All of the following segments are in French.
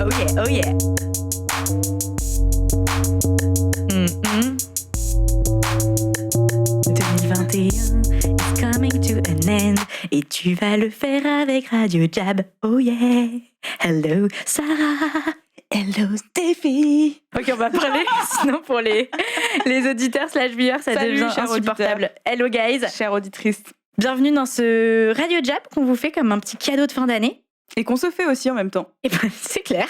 Oh yeah, oh yeah. Mm-mm. 2021 is coming to an end et tu vas le faire avec Radio Jab. Oh yeah. Hello Sarah. Hello Stéphie. Ok, on va parler, sinon pour les auditeurs / viewers, ça Salut, devient chers insupportable. auditeurs. Hello guys. Chère auditrice. Bienvenue dans ce Radio Jab qu'on vous fait comme un petit cadeau de fin d'année. Et qu'on se fait aussi en même temps. Et ben, c'est clair.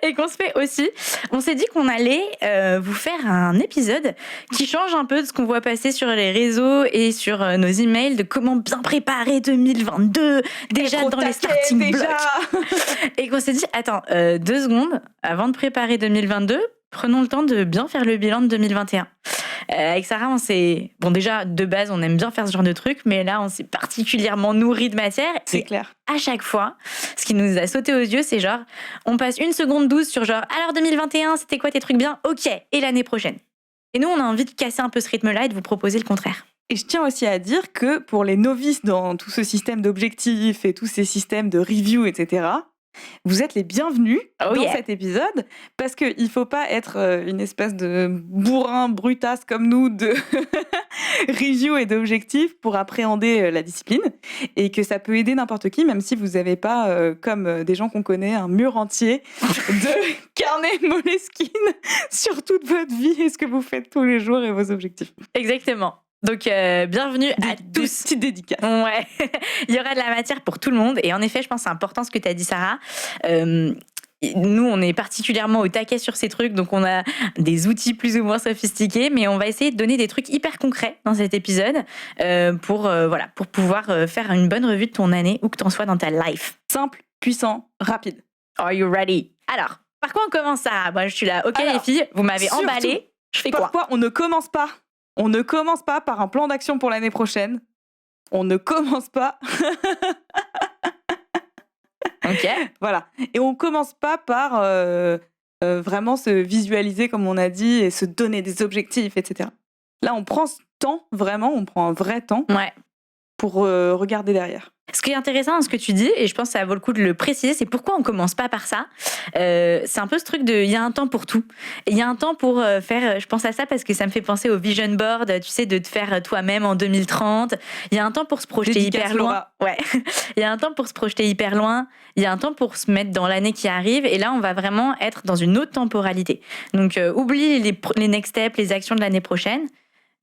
Et qu'on se fait aussi. On s'est dit qu'on allait vous faire un épisode qui change un peu de ce qu'on voit passer sur les réseaux et sur nos emails de comment bien préparer 2022 déjà dans les starting blocks. Et qu'on s'est dit, attends, 2 secondes, avant de préparer 2022, prenons le temps de bien faire le bilan de 2021. Avec Sarah, on s'est... Bon, déjà, de base, on aime bien faire ce genre de trucs, mais là, on s'est particulièrement nourri de matière. C'est clair. À chaque fois, ce qui nous a sauté aux yeux, c'est genre, on passe 1 seconde 12 sur genre, alors 2021, c'était quoi tes trucs bien ? Ok, et l'année prochaine ? Et nous, on a envie de casser un peu ce rythme-là et de vous proposer le contraire. Et je tiens aussi à dire que pour les novices dans tout ce système d'objectifs et tous ces systèmes de review, etc., vous êtes les bienvenus dans cet épisode, parce qu'il ne faut pas être une espèce de bourrin brutasse comme nous de review et d'objectifs pour appréhender la discipline, et que ça peut aider n'importe qui, même si vous n'avez pas, comme des gens qu'on connaît, un mur entier de carnet Moleskine sur toute votre vie et ce que vous faites tous les jours et vos objectifs. Exactement. Donc, bienvenue à tous. Des petites dédicaces. Ouais, il y aura de la matière pour tout le monde. Et en effet, je pense que c'est important ce que tu as dit, Sarah. Nous, on est particulièrement au taquet sur ces trucs, donc on a des outils plus ou moins sophistiqués, mais on va essayer de donner des trucs hyper concrets dans cet épisode pour pouvoir faire une bonne revue de ton année, où que t'en sois dans ta life. Simple, puissant, rapide. Are you ready? Alors, par quoi on commence, Sarah? Moi, je suis là. Ok, alors, les filles, vous m'avez emballé. Je fais quoi? Pourquoi on ne commence pas? On ne commence pas par un plan d'action pour l'année prochaine. On ne commence pas. Ok. Voilà. Et on commence pas par vraiment se visualiser, comme on a dit, et se donner des objectifs, etc. Là, on prend ce temps, vraiment, on prend un vrai temps pour regarder derrière. Ce qui est intéressant dans ce que tu dis, et je pense que ça vaut le coup de le préciser, c'est pourquoi on commence pas par ça. C'est un peu ce truc de, il y a un temps pour tout. Il y a un temps pour faire, je pense à ça parce que ça me fait penser au vision board, tu sais, de te faire toi-même en 2030. Il y a un temps pour se projeter hyper loin. Ouais. Il y a un temps pour se projeter hyper loin. Il y a un temps pour se mettre dans l'année qui arrive. Et là, on va vraiment être dans une autre temporalité. Donc, oublie les next steps, les actions de l'année prochaine.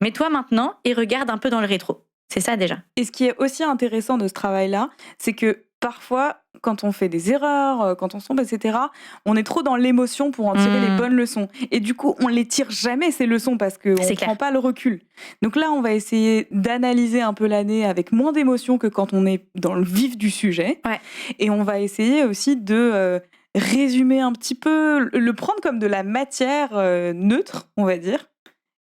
Mets-toi maintenant et regarde un peu dans le rétro. C'est ça déjà. Et ce qui est aussi intéressant de ce travail-là, c'est que parfois, quand on fait des erreurs, quand on sombre, etc., on est trop dans l'émotion pour en tirer les bonnes leçons. Et du coup, on les tire jamais, ces leçons, parce qu'on ne prend pas le recul. Donc là, on va essayer d'analyser un peu l'année avec moins d'émotion que quand on est dans le vif du sujet. Ouais. Et on va essayer aussi de résumer un petit peu, le prendre comme de la matière neutre, on va dire,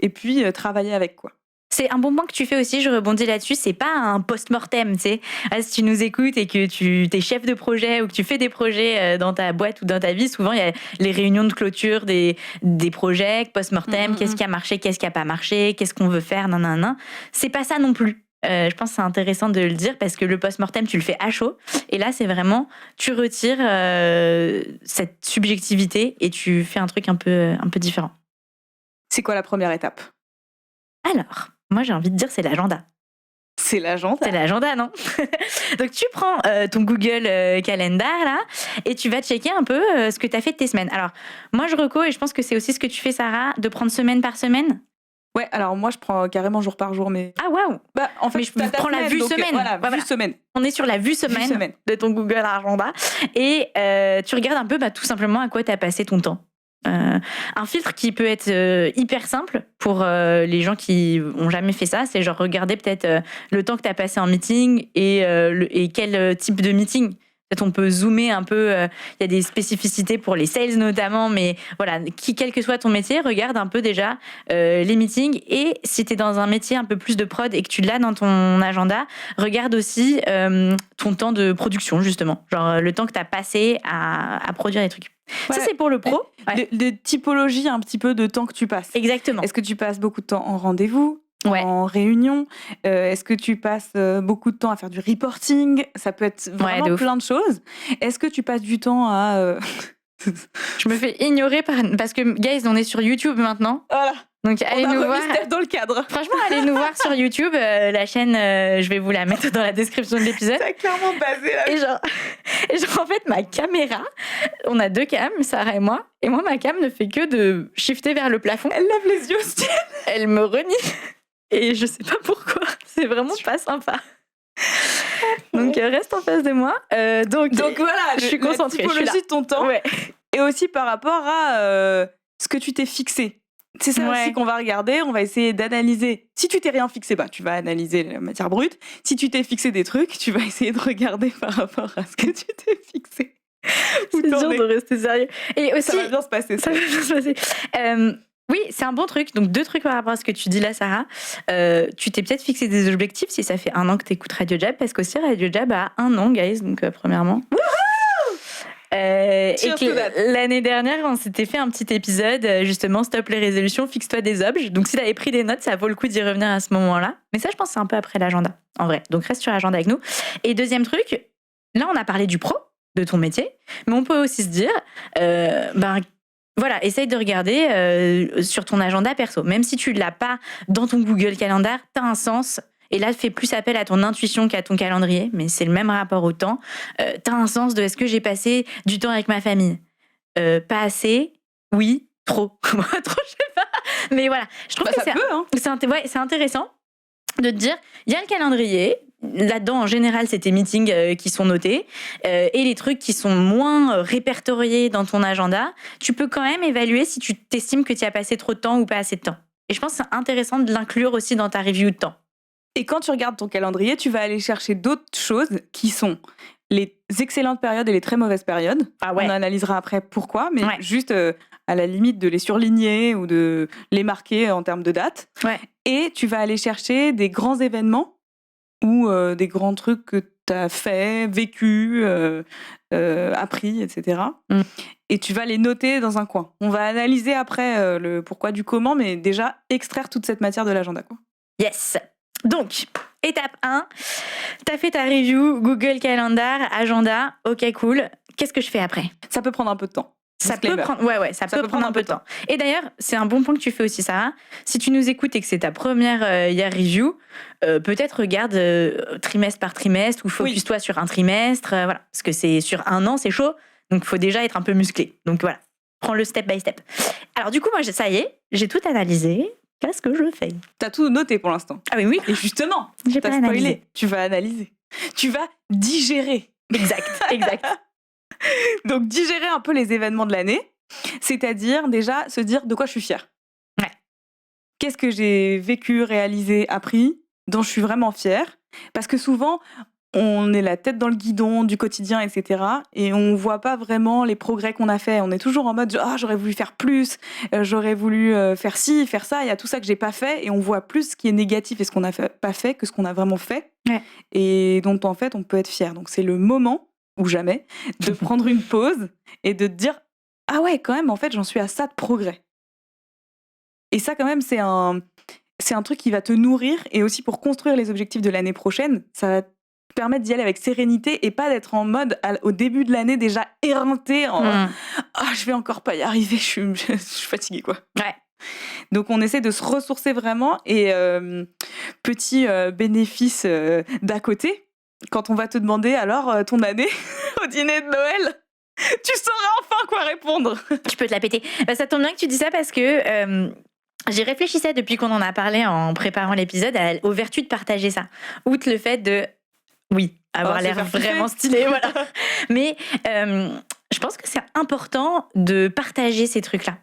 et puis travailler avec, quoi. C'est un bon point que tu fais aussi, je rebondis là-dessus, c'est pas un post-mortem, tu sais. Si tu nous écoutes et que tu es chef de projet ou que tu fais des projets dans ta boîte ou dans ta vie, souvent il y a les réunions de clôture des projets, post-mortem, qu'est-ce qui a marché, qu'est-ce qui a pas marché, qu'est-ce qu'on veut faire, nanana. C'est pas ça non plus. Je pense que c'est intéressant de le dire parce que le post-mortem, tu le fais à chaud. Et là, c'est vraiment, tu retires cette subjectivité et tu fais un truc un peu différent. C'est quoi la première étape ? Alors, moi, j'ai envie de dire c'est l'agenda. C'est l'agenda. C'est l'agenda, non? Donc, tu prends ton Google Calendar, là, et tu vas checker un peu ce que tu as fait de tes semaines. Alors, moi, je reco, et je pense que c'est aussi ce que tu fais, Sarah, de prendre semaine par semaine. Ouais, alors moi, je prends carrément jour par jour, mais... Ah, waouh! Bah, en fait, mais je prends la vue semaine. Voilà, vue semaine. On est sur la vue semaine de ton Google Agenda. Et tu regardes un peu, tout simplement, à quoi tu as passé ton temps. Un filtre qui peut être hyper simple pour les gens qui ont jamais fait ça, c'est genre regarder peut-être le temps que tu as passé en meeting et quel type de meeting. Peut-être on peut zoomer un peu, il y a des spécificités pour les sales notamment, mais voilà, quel que soit ton métier, regarde un peu déjà les meetings, et si tu es dans un métier un peu plus de prod et que tu l'as dans ton agenda, regarde aussi ton temps de production justement, genre le temps que tu as passé à produire des trucs. Ouais. Ça, c'est pour le pro. De typologie un petit peu de temps que tu passes. Exactement. Est-ce que tu passes beaucoup de temps en rendez-vous ? en réunion? Est-ce que tu passes beaucoup de temps à faire du reporting? Ça peut être vraiment plein de choses. Est-ce que tu passes du temps à... Je me fais ignorer parce que, guys, on est sur YouTube maintenant. Voilà. Donc allez nous voir. Steph dans le cadre. Franchement, allez nous voir sur YouTube. La chaîne, je vais vous la mettre dans la description de l'épisode. T'as clairement basé là. Et genre, en fait, ma caméra, on a 2 cams, Sarah et moi. Et moi, ma cam ne fait que de shifter vers le plafond. Elle lève les yeux au ciel. Elle me renie. Et je sais pas pourquoi. C'est vraiment pas sympa. Donc reste en face de moi. Donc voilà, je suis concentrée. La typologie de ton temps. Ouais. Et aussi par rapport à ce que tu t'es fixé. C'est ça aussi qu'on va regarder. On va essayer d'analyser. Si tu t'es rien fixé, tu vas analyser la matière brute. Si tu t'es fixé des trucs, tu vas essayer de regarder par rapport à ce que tu t'es fixé. C'est dur de rester sérieux. Et aussi, ça va bien se passer. Ça va bien se passer. Oui, c'est un bon truc. Donc 2 trucs par rapport à ce que tu dis là, Sarah. Tu t'es peut-être fixé des objectifs si ça fait 1 an que t'écoutes Radio Jab, parce qu'aussi Radio Jab a 1 an, guys. Donc premièrement. Et que l'année dernière, on s'était fait un petit épisode, justement, stop les résolutions, fixe-toi des objets. Donc si t'avais pris des notes, ça vaut le coup d'y revenir à ce moment-là. Mais ça, je pense, c'est un peu après l'agenda, en vrai. Donc reste sur l'agenda avec nous. Et deuxième truc, là, on a parlé du pro, de ton métier, mais on peut aussi se dire, voilà, essaye de regarder sur ton agenda perso. Même si tu l'as pas dans ton Google Calendar, t'as un sens. Et là, fais plus appel à ton intuition qu'à ton calendrier, mais c'est le même rapport au temps. T'as un sens de est-ce que j'ai passé du temps avec ma famille? Pas assez? Oui. Trop? Trop, je sais pas. Mais voilà, je trouve que c'est intéressant de te dire, il y a le calendrier. Là-dedans, en général, c'est tes meetings qui sont notés. Et les trucs qui sont moins répertoriés dans ton agenda, tu peux quand même évaluer si tu t'estimes que tu as passé trop de temps ou pas assez de temps. Et je pense que c'est intéressant de l'inclure aussi dans ta review de temps. Et quand tu regardes ton calendrier, tu vas aller chercher d'autres choses qui sont les excellentes périodes et les très mauvaises périodes. On analysera après pourquoi, mais juste à la limite de les surligner ou de les marquer en termes de date. Et tu vas aller chercher des grands événements ou des grands trucs que tu as fait, vécu, appris, etc. Et tu vas les noter dans un coin. On va analyser après le pourquoi du comment, mais déjà extraire toute cette matière de l'agenda, quoi. Yes. Donc, étape 1, t'as fait ta review, Google Calendar, agenda, ok cool. Qu'est-ce que je fais après? Ça peut prendre un peu de temps. Ça peut prendre un peu de temps. Et d'ailleurs, c'est un bon point que tu fais aussi, Sarah. Si tu nous écoutes et que c'est ta première year review, peut-être regarde trimestre par trimestre ou focus-toi sur un trimestre. Voilà. Parce que c'est sur 1 an, c'est chaud. Donc, il faut déjà être un peu musclé. Donc, voilà. Prends-le step by step. Alors, du coup, moi, ça y est, j'ai tout analysé. Qu'est-ce que je fais? T'as tout noté pour l'instant. Ah oui. Et justement, j'ai pas spoilé. Analysé. Tu vas analyser. Tu vas digérer. Exact. Donc, digérer un peu les événements de l'année, c'est-à-dire déjà se dire de quoi je suis fière. Ouais. Qu'est-ce que j'ai vécu, réalisé, appris, dont je suis vraiment fière? Parce que souvent, on est la tête dans le guidon du quotidien, etc. Et on voit pas vraiment les progrès qu'on a fait. On est toujours en mode j'aurais voulu faire plus, j'aurais voulu faire ci, faire ça. Il y a tout ça que j'ai pas fait, et on voit plus ce qui est négatif et ce qu'on n'a pas fait que ce qu'on a vraiment fait. Et dont en fait on peut être fier. Donc c'est le moment ou jamais de prendre une pause et de te dire ah ouais, quand même, en fait j'en suis à ça de progrès. Et ça quand même c'est un truc qui va te nourrir, et aussi pour construire les objectifs de l'année prochaine, ça va permettre d'y aller avec sérénité et pas d'être en mode au début de l'année déjà éreinté je vais encore pas y arriver, je suis fatiguée, quoi. Donc on essaie de se ressourcer vraiment, et petit bénéfice d'à côté, quand on va te demander alors ton année au dîner de Noël, tu sauras enfin quoi répondre. Tu peux te la péter. Ça tombe bien que tu dis ça, parce que j'y réfléchissais depuis qu'on en a parlé en préparant l'épisode aux vertus de partager ça. Outre le fait de avoir l'air vraiment stylé, voilà. Mais je pense que c'est important de partager ces trucs-là.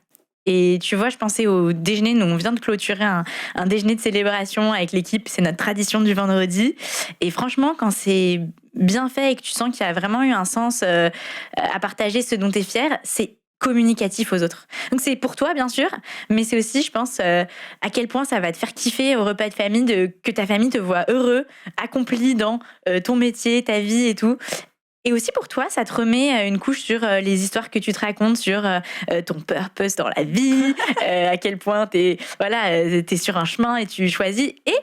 Et tu vois, je pensais au déjeuner. Nous, on vient de clôturer un déjeuner de célébration avec l'équipe. C'est notre tradition du vendredi. Et franchement, quand c'est bien fait et que tu sens qu'il y a vraiment eu un sens à partager ce dont tu es fier, c'est communicatif aux autres. Donc c'est pour toi, bien sûr, mais c'est aussi, je pense, à quel point ça va te faire kiffer au repas de famille, que ta famille te voit heureux, accompli dans ton métier, ta vie et tout. Et aussi pour toi, ça te remet une couche sur les histoires que tu te racontes, sur ton purpose dans la vie, à quel point t'es sur un chemin et tu choisis. Et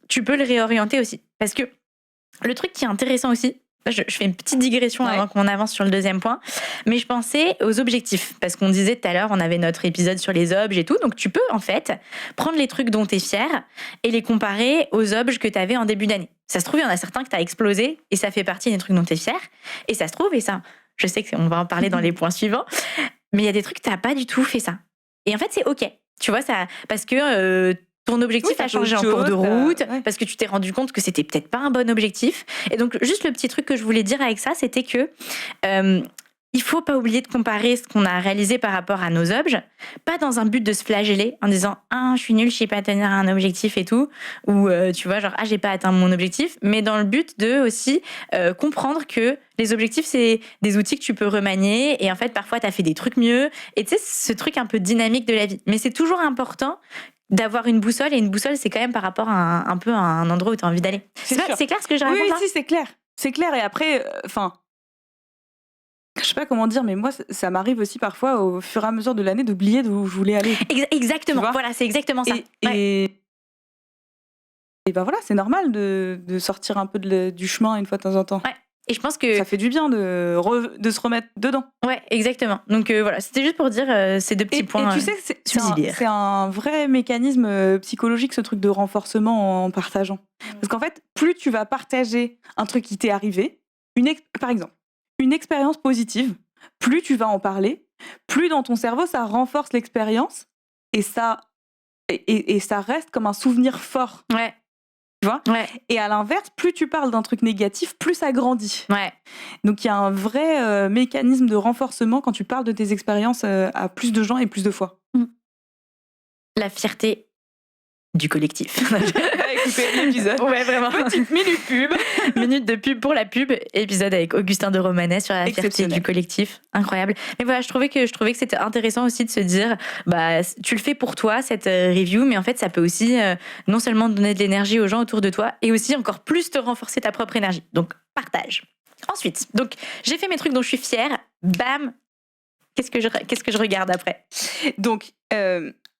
tu peux le réorienter aussi. Parce que le truc qui est intéressant aussi, je fais une petite digression avant qu'on avance sur le deuxième point, mais je pensais aux objectifs. Parce qu'on disait tout à l'heure, on avait notre épisode sur les objets et tout, donc tu peux en fait prendre les trucs dont tu es fier et les comparer aux objets que tu avais en début d'année. Ça se trouve, il y en a certains que tu as explosé et ça fait partie des trucs dont tu es fier. Et ça se trouve, et ça, je sais qu'on va en parler dans les points suivants, mais il y a des trucs que tu n'as pas du tout fait ça. Et en fait, c'est OK. Tu vois, ça, parce que ton objectif a changé en cours de route, parce que tu t'es rendu compte que c'était peut-être pas un bon objectif. Et donc, juste le petit truc que je voulais dire avec ça, c'était que il faut pas oublier de comparer ce qu'on a réalisé par rapport à nos objets, pas dans un but de se flageller en disant « Ah, je suis nulle, je sais pas tenir un objectif et tout », ou tu vois, genre « Ah, j'ai pas atteint mon objectif », mais dans le but de aussi comprendre que les objectifs, c'est des outils que tu peux remanier, et en fait, parfois, t'as fait des trucs mieux, et tu sais, ce truc un peu dynamique de la vie. Mais c'est toujours important d'avoir une boussole, et une boussole, c'est quand même par rapport à un peu à un endroit où tu as envie d'aller. C'est clair ce que je raconte? Oui, si, c'est clair. C'est clair, et après, je sais pas comment dire, mais moi, ça m'arrive aussi parfois, au fur et à mesure de l'année, d'oublier d'où je voulais aller. Exactement, voilà, c'est exactement ça. Et ben voilà, c'est normal de sortir un peu du chemin une fois de temps en temps. Ouais. Et je pense que ça fait du bien de se remettre dedans. Ouais, exactement. Donc voilà, c'était juste pour dire ces deux petits points. Et tu sais, c'est un vrai mécanisme psychologique, ce truc de renforcement en partageant. Parce qu'en fait, plus tu vas partager un truc qui t'est arrivé, par exemple, une expérience positive, plus tu vas en parler, plus dans ton cerveau ça renforce l'expérience et ça reste comme un souvenir fort. Ouais. Tu vois ? Ouais. Et à l'inverse, plus tu parles d'un truc négatif, plus ça grandit. Ouais. Donc il y a un vrai mécanisme de renforcement quand tu parles de tes expériences à plus de gens et plus de fois. La fierté du collectif. Écoutez l'épisode. Ouais, vraiment. Petite minute pub. Minute de pub pour la pub. Épisode avec Augustin de Romanet sur la fierté du collectif. Incroyable. Mais voilà, je trouvais que c'était intéressant aussi de se dire, tu le fais pour toi, cette review, mais en fait, ça peut aussi non seulement donner de l'énergie aux gens autour de toi, et aussi encore plus te renforcer ta propre énergie. Donc, partage. Ensuite, donc, j'ai fait mes trucs dont je suis fière. Bam. Qu'est-ce que je regarde après ? Donc,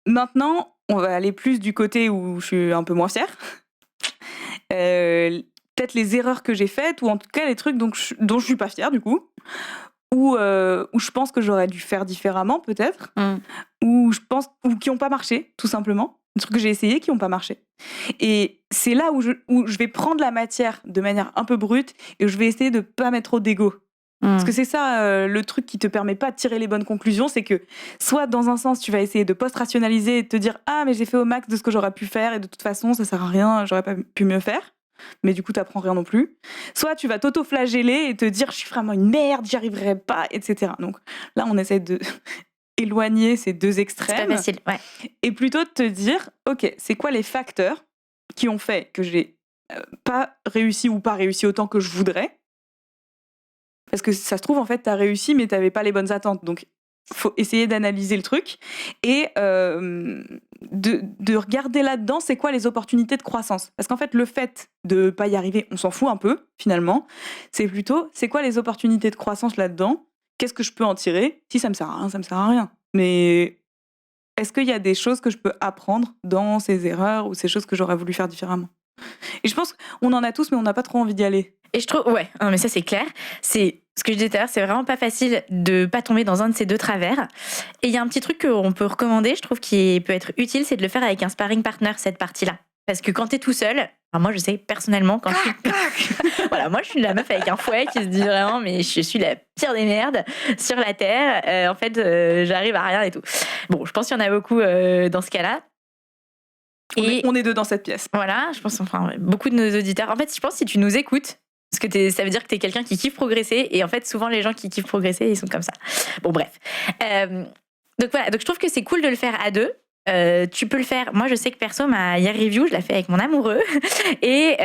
maintenant, on va aller plus du côté où je suis un peu moins fière. Peut-être les erreurs que j'ai faites, ou en tout cas les trucs dont je suis pas fière du coup, ou je pense que j'aurais dû faire différemment peut-être, ou qui n'ont pas marché tout simplement, des trucs que j'ai essayé qui n'ont pas marché. Et c'est là où je vais prendre la matière de manière un peu brute et où je vais essayer de pas mettre trop d'ego. Parce que c'est ça le truc qui te permet pas de tirer les bonnes conclusions, c'est que soit dans un sens tu vas essayer de post-rationaliser et de te dire ah mais j'ai fait au max de ce que j'aurais pu faire et de toute façon ça sert à rien, j'aurais pas pu mieux faire, mais du coup t'apprends rien non plus. Soit tu vas t'auto-flageller et te dire je suis vraiment une merde, j'y arriverai pas, etc. Donc là on essaie de éloigner ces deux extrêmes. C'est pas facile, ouais. Et plutôt de te dire ok, c'est quoi les facteurs qui ont fait que j'ai pas réussi ou pas réussi autant que je voudrais. Parce que ça se trouve, en fait, t'as réussi, mais t'avais pas les bonnes attentes. Donc, faut essayer d'analyser le truc et de regarder là-dedans, c'est quoi les opportunités de croissance. Parce qu'en fait, le fait de pas y arriver, on s'en fout un peu, finalement. C'est plutôt, c'est quoi les opportunités de croissance là-dedans ? Qu'est-ce que je peux en tirer ? Si ça me sert à rien, ça me sert à rien. Mais est-ce qu'il y a des choses que je peux apprendre dans ces erreurs ou ces choses que j'aurais voulu faire différemment ? Et je pense qu'on en a tous, mais on n'a pas trop envie d'y aller. Et je trouve, ouais, non, mais ça c'est clair. C'est ce que je disais tout à l'heure, c'est vraiment pas facile de pas tomber dans un de ces deux travers. Et il y a un petit truc qu'on peut recommander, je trouve, qui peut être utile, c'est de le faire avec un sparring partner, cette partie-là. Parce que quand t'es tout seul, enfin moi je sais personnellement quand voilà, moi je suis la meuf avec un fouet qui se dit vraiment mais je suis la pire des merdes sur la terre. En fait, j'arrive à rien et tout. Bon, je pense qu'il y en a beaucoup dans ce cas-là. On est deux dans cette pièce. Voilà, je pense, enfin, beaucoup de nos auditeurs. En fait, je pense que si tu nous écoutes, parce que ça veut dire que t'es quelqu'un qui kiffe progresser, et en fait, souvent les gens qui kiffent progresser, ils sont comme ça. Bon, bref. Donc voilà, donc je trouve que c'est cool de le faire à deux, tu peux le faire. Moi, je sais que perso, ma year review, je la fais avec mon amoureux. Et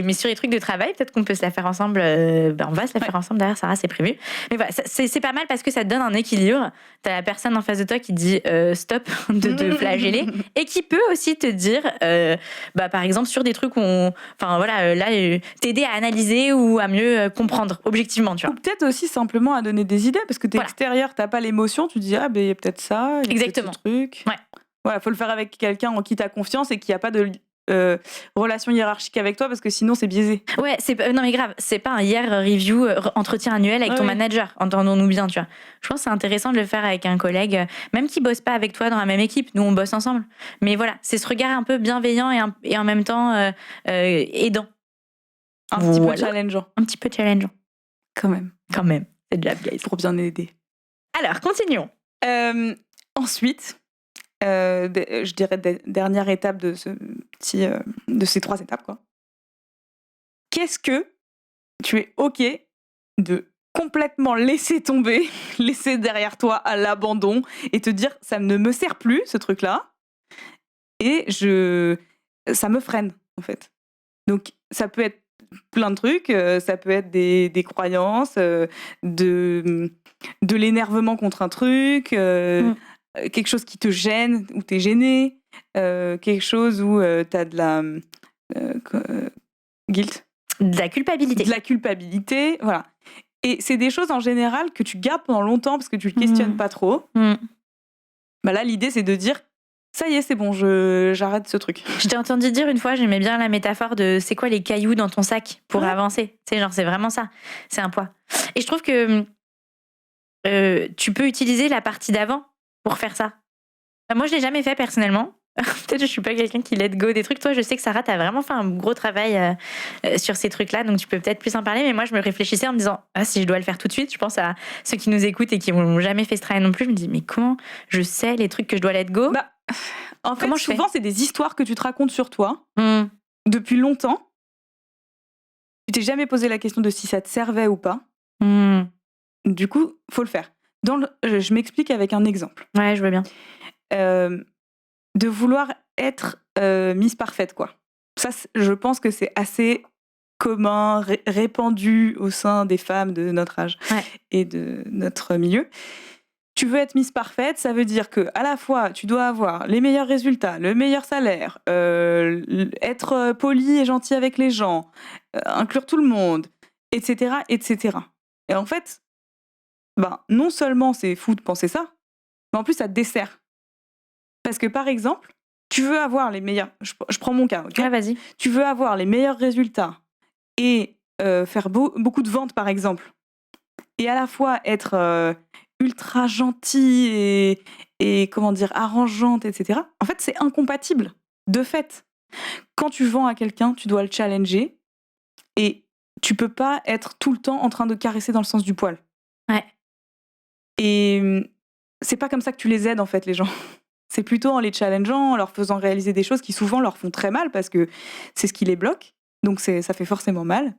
mais sur les trucs de travail, peut-être qu'on peut se la faire ensemble. On va se la faire ensemble derrière, Sarah, c'est prévu. Mais voilà, c'est pas mal parce que ça te donne un équilibre. T'as la personne en face de toi qui dit stop de te flageller et qui peut aussi te dire, par exemple, sur des trucs où t'aider à analyser ou à mieux comprendre objectivement, tu vois. Ou peut-être aussi simplement à donner des idées parce que t'es extérieur, t'as pas l'émotion, tu dis il y a peut-être ça, il y a exactement. peut-être ce truc. Ouais. Voilà, faut le faire avec quelqu'un en qui t'as confiance et qui a pas de relation hiérarchique avec toi parce que sinon c'est biaisé. Ouais, non mais grave, c'est pas un year review entretien annuel avec ton manager, entendons-nous bien, tu vois. Je pense que c'est intéressant de le faire avec un collègue, même qui bosse pas avec toi dans la même équipe, nous on bosse ensemble. Mais voilà, c'est ce regard un peu bienveillant et en même temps aidant. Un petit peu challengeant. Un petit peu challengeant. Quand même, c'est de la guys. Pour bien aider. Alors, continuons. Ensuite, je dirais dernière étape de de ces 3 étapes, quoi. Qu'est-ce que tu es OK de complètement laisser tomber, laisser derrière toi à l'abandon et te dire ça ne me sert plus ce truc-là et ça me freine en fait. Donc ça peut être plein de trucs, ça peut être des croyances, de l'énervement contre un truc, quelque chose qui te gêne, où t'es gêné, quelque chose où t'as de la guilt. De la culpabilité. De la culpabilité, voilà. Et c'est des choses en général que tu gardes pendant longtemps parce que tu le questionnes pas trop. Là, l'idée, c'est de dire ça y est, c'est bon, j'arrête ce truc. Je t'ai entendu dire une fois, j'aimais bien la métaphore de c'est quoi les cailloux dans ton sac pour avancer. C'est vraiment ça. C'est un poids. Et je trouve que tu peux utiliser la partie d'avant pour faire ça. Moi, je l'ai jamais fait personnellement. Peut-être que je suis pas quelqu'un qui let go des trucs. Toi, je sais que Sarah, t'as vraiment fait un gros travail sur ces trucs-là, donc tu peux peut-être plus en parler. Mais moi, je me réfléchissais en me disant, si je dois le faire tout de suite, je pense à ceux qui nous écoutent et qui n'ont jamais fait ce travail non plus. Je me dis, mais comment je sais les trucs que je dois let go? En fait, souvent, c'est des histoires que tu te racontes sur toi depuis longtemps. Tu t'es jamais posé la question de si ça te servait ou pas. Du coup, faut le faire. Je m'explique avec un exemple. Ouais, je veux bien. De vouloir être Miss Parfaite, quoi. Ça, je pense que c'est assez commun, répandu au sein des femmes de notre âge et de notre milieu. Tu veux être Miss Parfaite, ça veut dire que à la fois tu dois avoir les meilleurs résultats, le meilleur salaire, être poli et gentil avec les gens, inclure tout le monde, etc., etc. Et en fait, non seulement c'est fou de penser ça, mais en plus ça te dessert. Parce que par exemple, tu veux avoir les meilleurs... Je prends mon cas, ok ? Ouais, vas-y. Tu veux avoir les meilleurs résultats et faire beaucoup de ventes, par exemple, et à la fois être ultra gentille et comment dire, arrangeante, etc. En fait, c'est incompatible, de fait. Quand tu vends à quelqu'un, tu dois le challenger et tu peux pas être tout le temps en train de caresser dans le sens du poil. Ouais. Et c'est pas comme ça que tu les aides, en fait, les gens. C'est plutôt en les challengeant, en leur faisant réaliser des choses qui souvent leur font très mal parce que c'est ce qui les bloque. Donc ça fait forcément mal.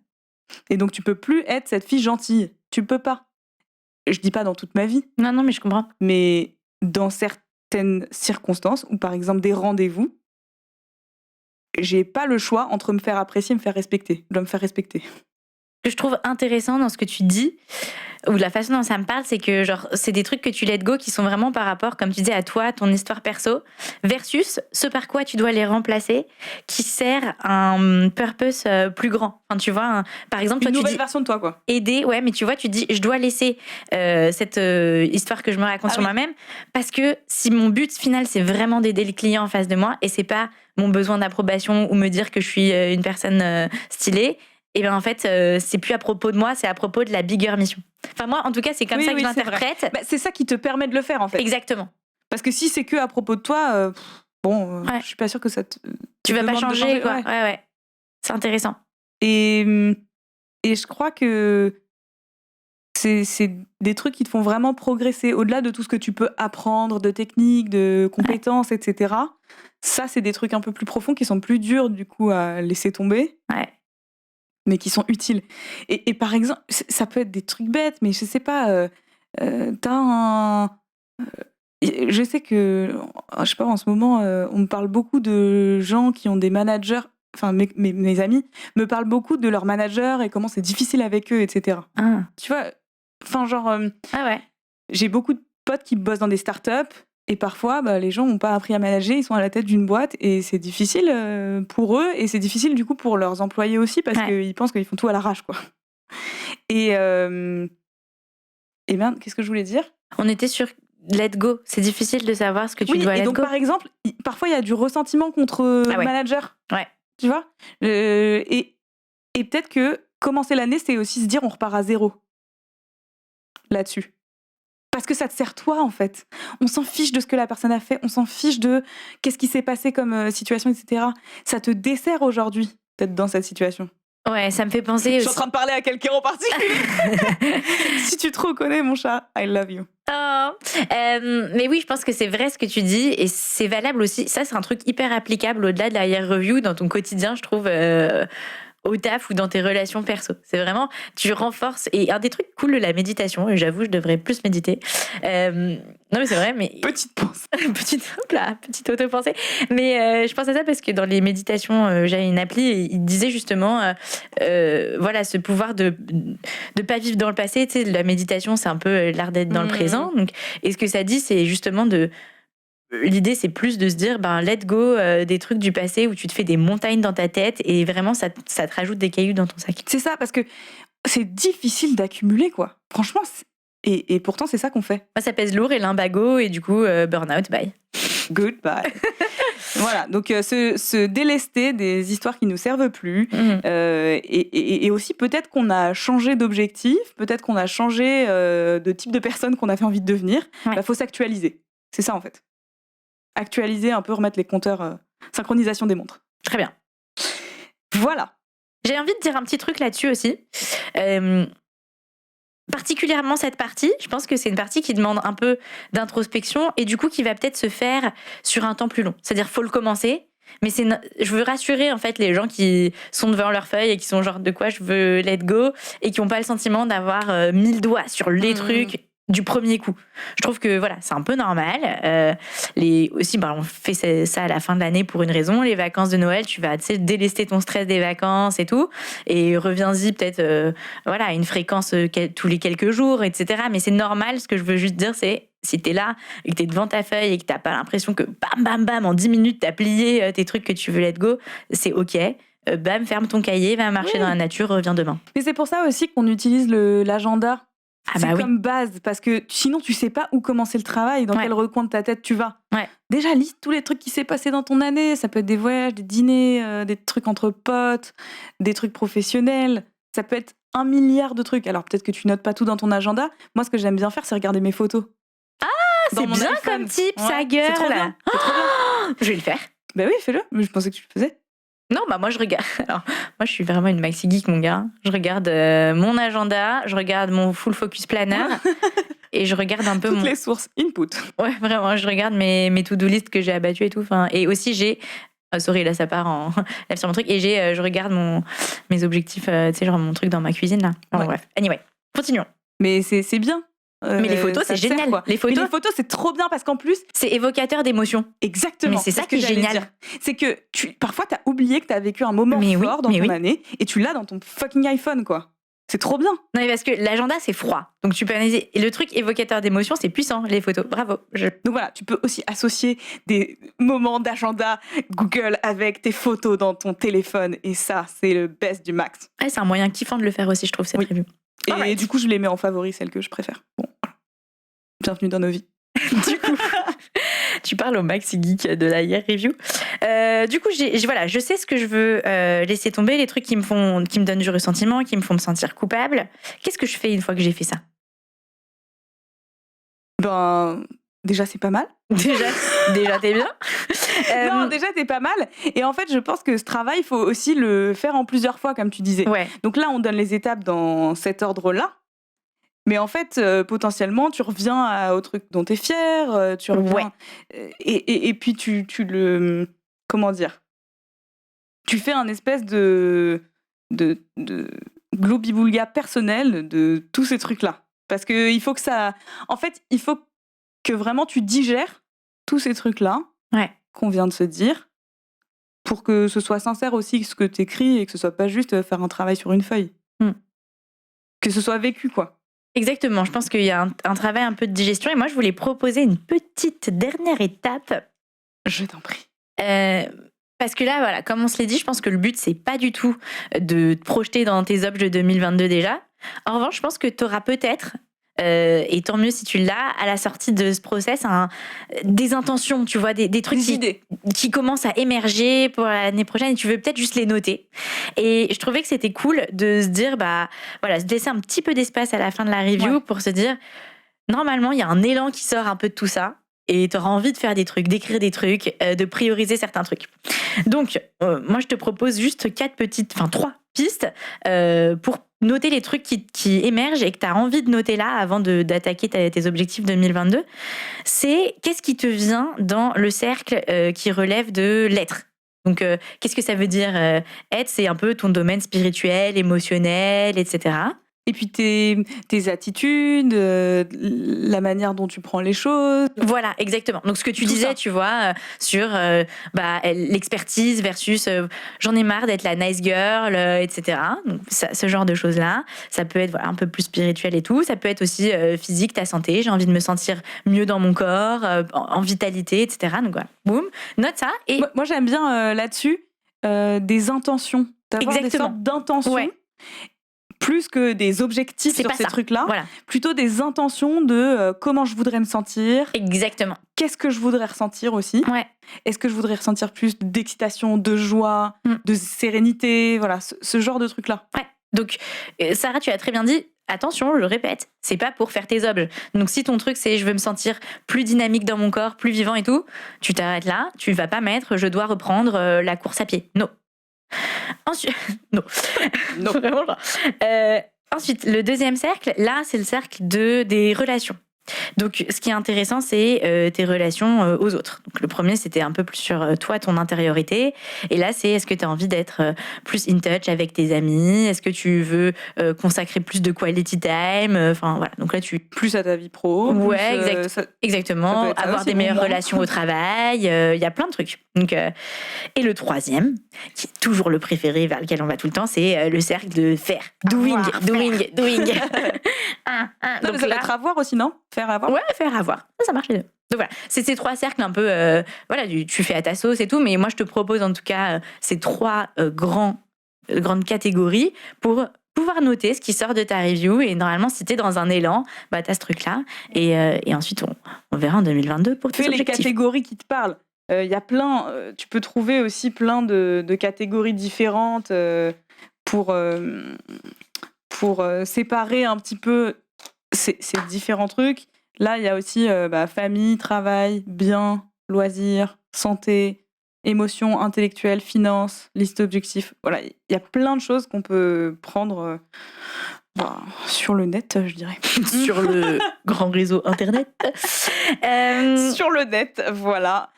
Et donc tu peux plus être cette fille gentille. Tu peux pas. Je dis pas dans toute ma vie. Non, mais je comprends. Mais dans certaines circonstances, ou par exemple des rendez-vous, j'ai pas le choix entre me faire apprécier et me faire respecter. Je dois me faire respecter. Ce que je trouve intéressant dans ce que tu dis, ou la façon dont ça me parle, c'est que c'est des trucs que tu let go qui sont vraiment par rapport, comme tu disais, à toi, ton histoire perso, versus ce par quoi tu dois les remplacer, qui sert un purpose plus grand. Enfin, tu vois, par exemple, toi, une nouvelle tu dis version de toi, quoi. Aider, ouais, mais tu vois, tu dis, je dois laisser cette histoire que je me raconte sur moi-même, parce que si mon but final, c'est vraiment d'aider le client en face de moi, et c'est pas mon besoin d'approbation ou me dire que je suis une personne stylée, et bien en fait, c'est plus à propos de moi, c'est à propos de la bigger mission. Enfin, moi, en tout cas, c'est comme ça que je l'interprète. C'est ça qui te permet de le faire, en fait. Exactement. Parce que si c'est que à propos de toi, je suis pas sûre que ça te. Tu vas pas changer, quoi. Ouais. C'est intéressant. Et je crois que c'est des trucs qui te font vraiment progresser. Au-delà de tout ce que tu peux apprendre, de techniques, de compétences, etc. Ça, c'est des trucs un peu plus profonds qui sont plus durs, du coup, à laisser tomber. Ouais. Mais qui sont utiles. Et par exemple, ça peut être des trucs bêtes, mais je sais pas, t'as je sais que, je sais pas, en ce moment, on me parle beaucoup de gens qui ont des managers. Enfin, mes amis me parlent beaucoup de leurs managers et comment c'est difficile avec eux, etc. Ah. Tu vois, enfin, genre, Ah ouais. j'ai beaucoup de potes qui bossent dans des startups et parfois, les gens n'ont pas appris à manager, ils sont à la tête d'une boîte et c'est difficile pour eux et c'est difficile du coup pour leurs employés aussi parce qu'ils pensent qu'ils font tout à l'arrache, quoi. Et bien, qu'est-ce que je voulais dire ? On était sur let go. C'est difficile de savoir ce que tu dois let go. Et donc, par exemple, parfois, il y a du ressentiment contre le manager. Ouais. Tu vois ? Et peut-être que commencer l'année, c'est aussi se dire on repart à zéro là-dessus. Parce que ça te sert toi, en fait. On s'en fiche de ce que la personne a fait, on s'en fiche de qu'est-ce qui s'est passé comme situation, etc. Ça te dessert aujourd'hui d'être dans cette situation. Ouais, ça me fait penser. Je suis en train de parler à quelqu'un en particulier. Si tu te reconnais, mon chat, I love you. Oh. Mais oui, je pense que c'est vrai ce que tu dis et c'est valable aussi. Ça, c'est un truc hyper applicable au-delà de la year review dans ton quotidien, je trouve. Au taf ou dans tes relations perso. C'est vraiment, tu renforces. Et un des trucs cool de la méditation, et j'avoue, je devrais plus méditer. Non, mais c'est vrai, mais. Petite pensée. petite auto-pensée. Mais je pense à ça parce que dans les méditations, j'avais une appli et il disait justement, voilà, ce pouvoir de pas vivre dans le passé. Tu sais, la méditation, c'est un peu l'art d'être dans le présent. Donc, et ce que ça dit, c'est justement de. L'idée, c'est plus de se dire, let go des trucs du passé où tu te fais des montagnes dans ta tête et vraiment, ça te rajoute des cailloux dans ton sac. C'est ça, parce que c'est difficile d'accumuler, quoi. Franchement, et pourtant, c'est ça qu'on fait. Moi, ça pèse lourd et lumbago et du coup, burn-out, bye. Goodbye. Voilà, donc se délester des histoires qui nous servent plus. Et aussi, peut-être qu'on a changé d'objectif, peut-être qu'on a changé de type de personne qu'on avait envie de devenir. Ouais. Faut s'actualiser. C'est ça, en fait. Actualiser un peu, remettre les compteurs, synchronisation des montres. Très bien. Voilà. J'ai envie de dire un petit truc là-dessus aussi. Particulièrement cette partie, je pense que c'est une partie qui demande un peu d'introspection et du coup qui va peut-être se faire sur un temps plus long. C'est-à-dire faut le commencer, mais je veux rassurer en fait les gens qui sont devant leur feuille et qui sont genre de quoi je veux let go et qui n'ont pas le sentiment d'avoir 1000 doigts sur les trucs du premier coup. Je trouve que voilà, c'est un peu normal. Aussi, on fait ça à la fin de l'année pour une raison. Les vacances de Noël, tu vas délester ton stress des vacances et tout, et reviens-y peut-être à une fréquence tous les quelques jours, etc. Mais c'est normal. Ce que je veux juste dire, c'est si t'es là et que t'es devant ta feuille et que t'as pas l'impression que bam bam bam en 10 minutes t'as plié tes trucs que tu veux let go, c'est ok. Bam, ferme ton cahier, va marcher dans la nature, reviens demain. Mais c'est pour ça aussi qu'on utilise l'agenda. C'est comme base, parce que sinon tu sais pas où commencer le travail, dans quel recoin de ta tête tu vas. Déjà, liste tous les trucs qui s'est passé dans ton année. Ça peut être des voyages, des dîners, des trucs entre potes, des trucs professionnels. Ça peut être 1 milliard de trucs. Alors peut-être que tu notes pas tout dans ton agenda. Moi, ce que j'aime bien faire, c'est regarder mes photos. Ah, c'est bien iPhone. Comme type, ça gueule. C'est trop bien. C'est trop bien. Je vais le faire. Bah oui, fais-le. Mais je pensais que tu le faisais. Non, moi je regarde. Alors, moi je suis vraiment une maxi geek, mon gars. Je regarde mon agenda, je regarde mon full focus planner et je regarde un peu toutes les sources input. Ouais, vraiment, je regarde mes to-do list que j'ai abattues et tout. Enfin, et aussi j'ai. Sorry, là ça part en lève sur mon truc et je regarde mes objectifs, tu sais, genre mon truc dans ma cuisine là. Enfin, bref. Anyway, continuons. Mais c'est bien. Mais les photos, c'est génial. Les photos, c'est trop bien parce qu'en plus, c'est évocateur d'émotions. Exactement. Mais c'est ça qui est génial. C'est que parfois, t'as oublié que t'as vécu un moment fort dans ton année et tu l'as dans ton fucking iPhone, quoi. C'est trop bien. Non, mais parce que l'agenda, c'est froid. Donc, tu peux analyser. Et le truc évocateur d'émotions, c'est puissant, les photos. Bravo. Donc voilà, tu peux aussi associer des moments d'agenda Google avec tes photos dans ton téléphone. Et ça, c'est le best du max. Ouais, c'est un moyen kiffant de le faire aussi, je trouve, cette revue. Et du coup, je les mets en favori, celles que je préfère. Bon, bienvenue dans nos vies. Du coup, tu parles au maxi geek de la year review. Du coup, je sais ce que je veux laisser tomber, les trucs qui me donnent du ressentiment, qui me font me sentir coupable. Qu'est-ce que je fais une fois que j'ai fait ça ? Déjà, c'est pas mal. Déjà t'es bien. Non, déjà, t'es pas mal. Et en fait, je pense que ce travail, il faut aussi le faire en plusieurs fois, comme tu disais. Ouais. Donc là, on donne les étapes dans cet ordre-là. Mais en fait, potentiellement, tu reviens au truc dont t'es fier, tu reviens... Et puis, tu le... Comment dire ? Tu fais un espèce de globi-boulga personnel de tous ces trucs-là. Parce qu'il faut que ça... En fait, il faut que vraiment tu digères tous ces trucs-là qu'on vient de se dire pour que ce soit sincère aussi ce que tu écris et que ce soit pas juste faire un travail sur une feuille. Que ce soit vécu, quoi. Exactement, je pense qu'il y a un travail un peu de digestion et moi je voulais proposer une petite dernière étape. Je t'en prie. Parce que là, voilà, comme on se l'est dit, je pense que le but, c'est pas du tout de te projeter dans tes objets de 2022 déjà. En revanche, je pense que tu auras peut-être, et tant mieux si tu l'as, à la sortie de ce process, des intentions, tu vois, des trucs qui commencent à émerger pour l'année prochaine et tu veux peut-être juste les noter. Et je trouvais que c'était cool de se dire, voilà, se laisser un petit peu d'espace à la fin de la review pour se dire, normalement, il y a un élan qui sort un peu de tout ça. Et tu auras envie de faire des trucs, d'écrire des trucs, de prioriser certains trucs. Donc, moi, je te propose juste 3 pistes pour noter les trucs qui émergent et que tu as envie de noter là avant d'attaquer tes objectifs 2022. C'est qu'est-ce qui te vient dans le cercle qui relève de l'être. Donc, qu'est-ce que ça veut dire être? C'est un peu ton domaine spirituel, émotionnel, etc. Et puis tes attitudes, la manière dont tu prends les choses. Voilà, exactement. Donc ce que tu disais, tu vois, sur l'expertise versus j'en ai marre d'être la nice girl, etc. Donc ce genre de choses-là. Ça peut être un peu plus spirituel et tout. Ça peut être aussi physique, ta santé. J'ai envie de me sentir mieux dans mon corps, en vitalité, etc. Donc voilà, boum, note ça. Et moi j'aime bien là-dessus des intentions. D'avoir des sortes d'intentions. Ouais. Plus que des objectifs sur ces trucs-là, plutôt des intentions de comment je voudrais me sentir. Exactement. Qu'est-ce que je voudrais ressentir aussi. Est-ce que je voudrais ressentir plus d'excitation, de joie, de sérénité, voilà, ce genre de trucs-là. Donc, Sarah, tu as très bien dit, attention, je le répète, c'est pas pour faire tes objets. Donc, si ton truc, c'est je veux me sentir plus dynamique dans mon corps, plus vivant et tout, tu t'arrêtes là, tu vas pas mettre je dois reprendre la course à pied. Non. Ensuite, non. Vraiment pas. Ensuite, le deuxième cercle, là, c'est le cercle des relations. Donc, ce qui est intéressant, c'est tes relations aux autres. Donc, le premier, c'était un peu plus sur toi, ton intériorité. Et là, c'est est-ce que tu as envie d'être plus in touch avec tes amis? Est-ce que tu veux consacrer plus de quality time? Enfin, voilà. Donc là, plus à ta vie pro. Ouais, exactement. Avoir des meilleures relations au travail. Il y a plein de trucs. Donc, et le troisième, qui est toujours le préféré vers lequel on va tout le temps, c'est le cercle de faire. Doing. Non, mais ça peut être avoir aussi, non? Faire avoir. Ouais, faire avoir. Ça marche les deux. Donc voilà, c'est ces 3 cercles un peu, tu fais à ta sauce et tout, mais moi je te propose en tout cas ces 3 grandes catégories pour pouvoir noter ce qui sort de ta review. Et normalement, si t'es dans un élan, t'as ce truc-là. Et ensuite, on verra en 2022 pour tes objectifs. Les catégories qui te parlent. Il y a plein, tu peux trouver aussi plein de catégories différentes pour séparer un petit peu ces différents trucs. Là, il y a aussi famille, travail, bien, loisirs, santé, émotions intellectuelles, finances, liste d'objectifs. Voilà, il y a plein de choses qu'on peut prendre sur le net, je dirais. Sur le grand réseau Internet. Sur le net, voilà.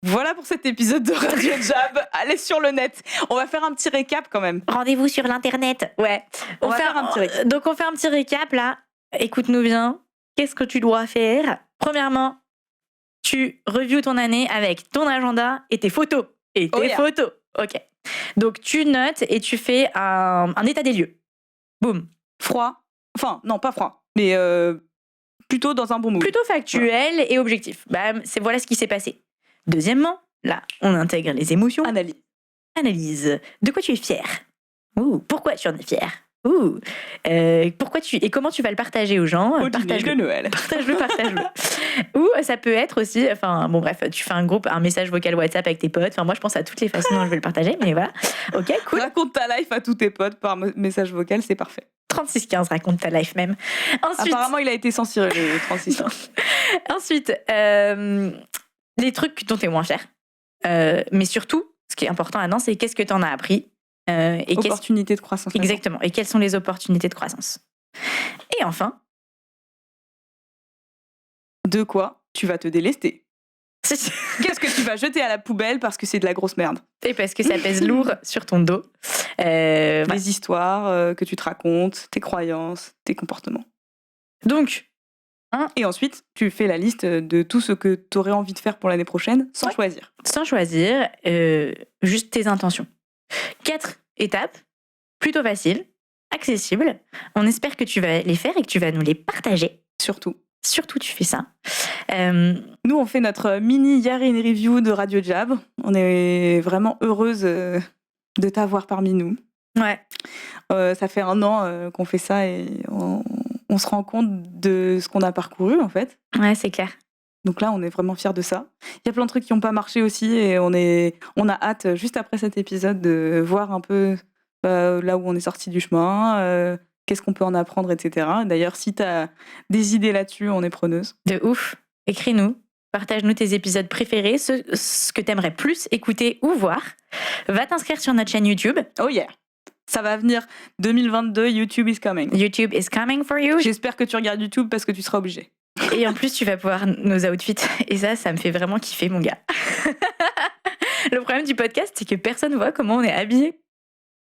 Voilà pour cet épisode de Radio Jab. Allez sur le net. On va faire un petit récap quand même. Rendez-vous sur l'internet. Ouais. On va faire un petit récap. Donc on fait un petit récap là. Écoute-nous bien. Qu'est-ce que tu dois faire? Premièrement, tu reviews ton année avec ton agenda et tes photos. Photos. Ok. Donc tu notes et tu fais un état des lieux. Boum. Froid. Enfin, non, pas froid. Mais plutôt dans un bon mood. Plutôt factuel et objectif. Voilà ce qui s'est passé. Deuxièmement, là, on intègre les émotions. Analyse. De quoi tu es fier? Pourquoi tu en es fier? Pourquoi et comment tu vas le partager aux gens? Partage-le. Noël. Partage-le. Ou ça peut être aussi, tu fais un message vocal WhatsApp avec tes potes. Moi, je pense à toutes les façons dont je vais le partager, mais voilà. Ok, cool. Raconte ta life à tous tes potes par message vocal, c'est parfait. 3615, raconte ta life même. Ensuite, apparemment, il a été censuré, le 3615. Ensuite, les trucs dont tu es moins fier. Mais surtout, ce qui est important là-dedans, c'est qu'est-ce que tu en as appris. Et opportunités de croissance. Exactement. Et quelles sont les opportunités de croissance? Et enfin, de quoi tu vas te délester? Qu'est-ce que tu vas jeter à la poubelle parce que c'est de la grosse merde? Et parce que ça pèse lourd sur ton dos. Les histoires que tu te racontes, tes croyances, tes comportements. Donc, Et ensuite, tu fais la liste de tout ce que tu aurais envie de faire pour l'année prochaine sans choisir. Sans choisir, juste tes intentions. 4 étapes, plutôt faciles, accessibles. On espère que tu vas les faire et que tu vas nous les partager. Surtout, tu fais ça. Nous, on fait notre mini Year in Review de Radio Jab. On est vraiment heureuse de t'avoir parmi nous. Ouais. Ça fait 1 an qu'on fait ça et on se rend compte de ce qu'on a parcouru, en fait. Ouais, c'est clair. Donc là, on est vraiment fiers de ça. Il y a plein de trucs qui n'ont pas marché aussi et on a hâte, juste après cet épisode, de voir un peu là où on est sorti du chemin, qu'est-ce qu'on peut en apprendre, etc. D'ailleurs, si tu as des idées là-dessus, on est preneuse. De ouf. Écris-nous. Partage-nous tes épisodes préférés, ce que t'aimerais plus écouter ou voir. Va t'inscrire sur notre chaîne YouTube. Oh yeah! Ça va venir 2022, YouTube is coming. YouTube is coming for you. J'espère que tu regardes YouTube parce que tu seras obligé. Et en plus, tu vas pouvoir nos outfits. Et ça me fait vraiment kiffer, mon gars. Le problème du podcast, c'est que personne voit comment on est habillés.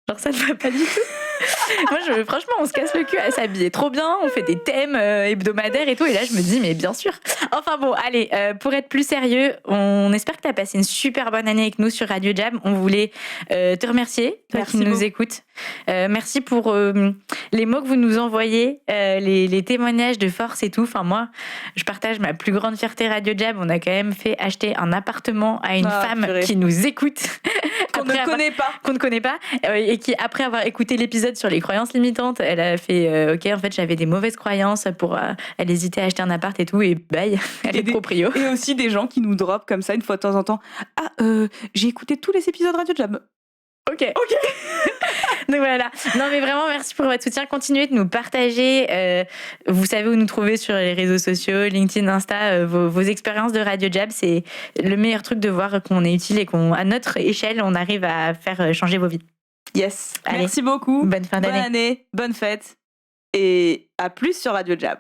Genre, ça ne va pas du tout. Moi, franchement, on se casse le cul à s'habiller trop bien. On fait des thèmes hebdomadaires et tout. Et là, je me dis, mais bien sûr. Enfin bon, allez, pour être plus sérieux, on espère que tu as passé une super bonne année avec nous sur Radio Jab. On voulait te remercier, toi qui nous écoutes. Merci pour les mots que vous nous envoyez, les témoignages de force et tout. Enfin, moi, je partage ma plus grande fierté Radio Jab. On a quand même fait acheter un appartement à une femme qui nous écoute. Qu'on ne connaît pas. Et qui, après avoir écouté l'épisode sur les croyances limitantes, elle a fait ok, en fait, j'avais des mauvaises croyances elle hésitait à acheter un appart et tout, et bye, elle est proprio. Et aussi des gens qui nous dropent comme ça une fois de temps en temps. J'ai écouté tous les épisodes Radio Jab. Ok. Donc voilà. Non mais vraiment, merci pour votre soutien. Continuez de nous partager. Vous savez où nous trouver sur les réseaux sociaux, LinkedIn, Insta, vos expériences de Radio Jab. C'est le meilleur truc de voir qu'on est utile et qu'à notre échelle, on arrive à faire changer vos vies. Yes. Allez. Merci beaucoup. Bonne fin d'année. Bonne année, bonne fête et à plus sur Radio Jab.